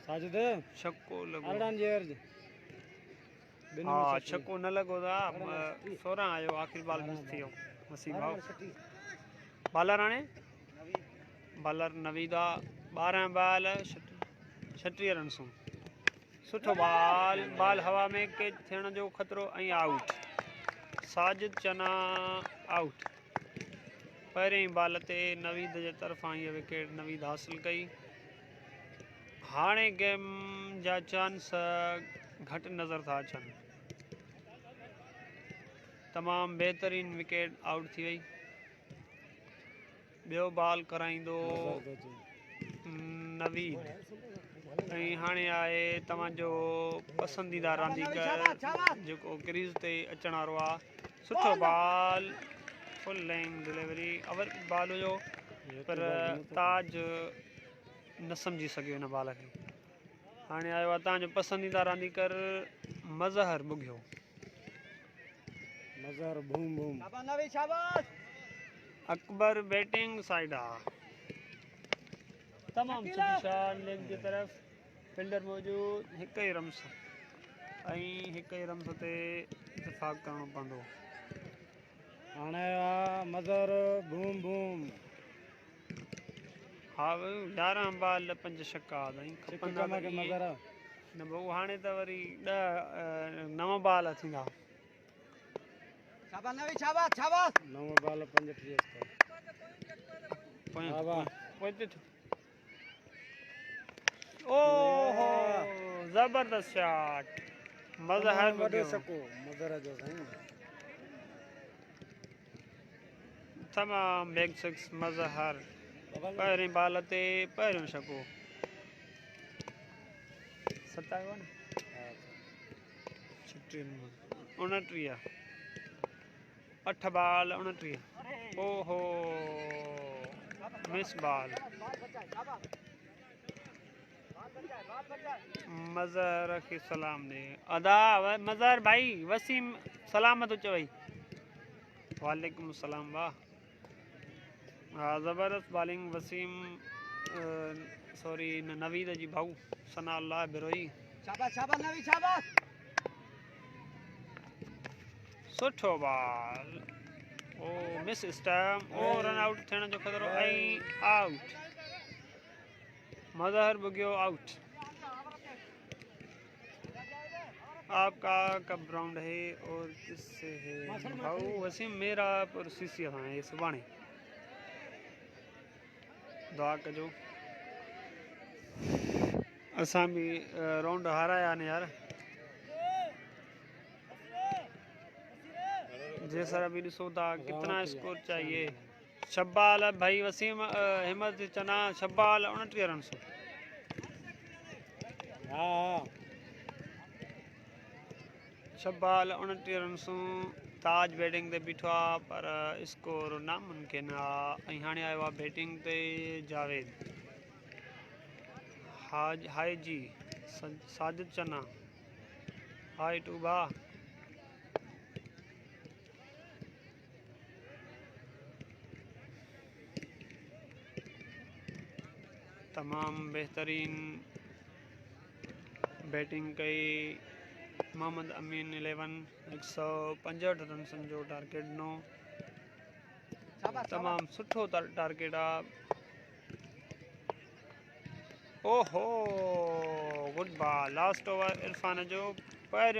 साजिद छक्को लॻो अरड़हं जी अर्ज हाँ छक्को न लॻो था 16 आयो आख़िर बॉल मिस थी वियो वसीम भाउ बॉलर हाणे बॉलर नवीदा 12 बॉल 36 रन्सूं सुठो बॉल हवा में कैच थियण जो ख़तरो ऐं आउट साजिद चना आउट पहिरें बॉल ते नवीद जे तरफ़ां हीअ विकेट नवीद हासिल कई हाणे गेम जा चांस घटि नज़र था अचनि तमामु बहितरीन विकेट आउट थी वई ॿियो बॉल कराईंदो नवीद ऐं हाणे आहे तव्हांजो पसंदीदा रांदीगर जेको क्रीज़ ते अचण वारो आहे सुठो बॉल फुल लेंथ डिलीवरी अवर बॉल हुयो पर ताज न सम्झी सघियो हिन बॉल खे हाणे आयो आहे तव्हांजो पसंदीदा रांदीगर मज़हर बुघियो Mazhar boom boom Akbar batting side आहे तमामु सुठी शॉट लेग जी तरफ़ फील्डर मौजूदु हिक ई रम्स ऐं हिक ई रम्स ते इतफ़ाक़ करणो पवंदो हाणे मज़हर बूम बूम हा 11 बॉल 5 छक्का खपंदा मज़हर न भाऊ हाणे त वरी 9 बॉल थींदा 9 बॉल 35 ओहो ज़बरदस्त शॉट मज़हर वॾो छक्को मज़हर जो तमामु बिग सिक्स मज़हर पहिरें बॉल ते पहिरियों छक्को 27 न 29 8 बॉल 29 ओहो मिस बॉल मज़हर खे सलाम ॾे अदा मज़हर भाई वसीम सलामत चओ भाई वालेकुम सलाम वाह ज़बरदस्त बॉलिंग वसीम सॉरी नवीद जी भाऊ सना अल्लाह बिरोई सुठो बॉल ओ मिस स्टम्प ओ रन आउट थियण जो ख़तरो ऐं आउट मज़हर बुगियो आउट आपका कब राउंड है और किससे है भाऊ वसीम मेरा और सीसी सां आहे सुभाणे दुआ कजो असां भी राउंड हाराया आहिनि यार जैसा अभी ॾिसो था कितना स्कोर चाहिए 6 बॉल भाई वसीम हिम्मत चना 6 बॉल 29 रन हाँ 6 बॉल 29 रन्सूं ताज बैटिंग ते बीठो आहे पर स्कोर नामुमकिन आहे ऐं हाणे आयो आहे बैटिंग ते जावेद हाय जी साजिद चना हाय टूबा तमाम बेहतरीन बैटिंग कई मोहम्मद अमीन 11 165 रन जो टारगेट ॾिनो तमामु सुठो टारगेट आहे ओहो good ball last over Irfan जो पहिरियों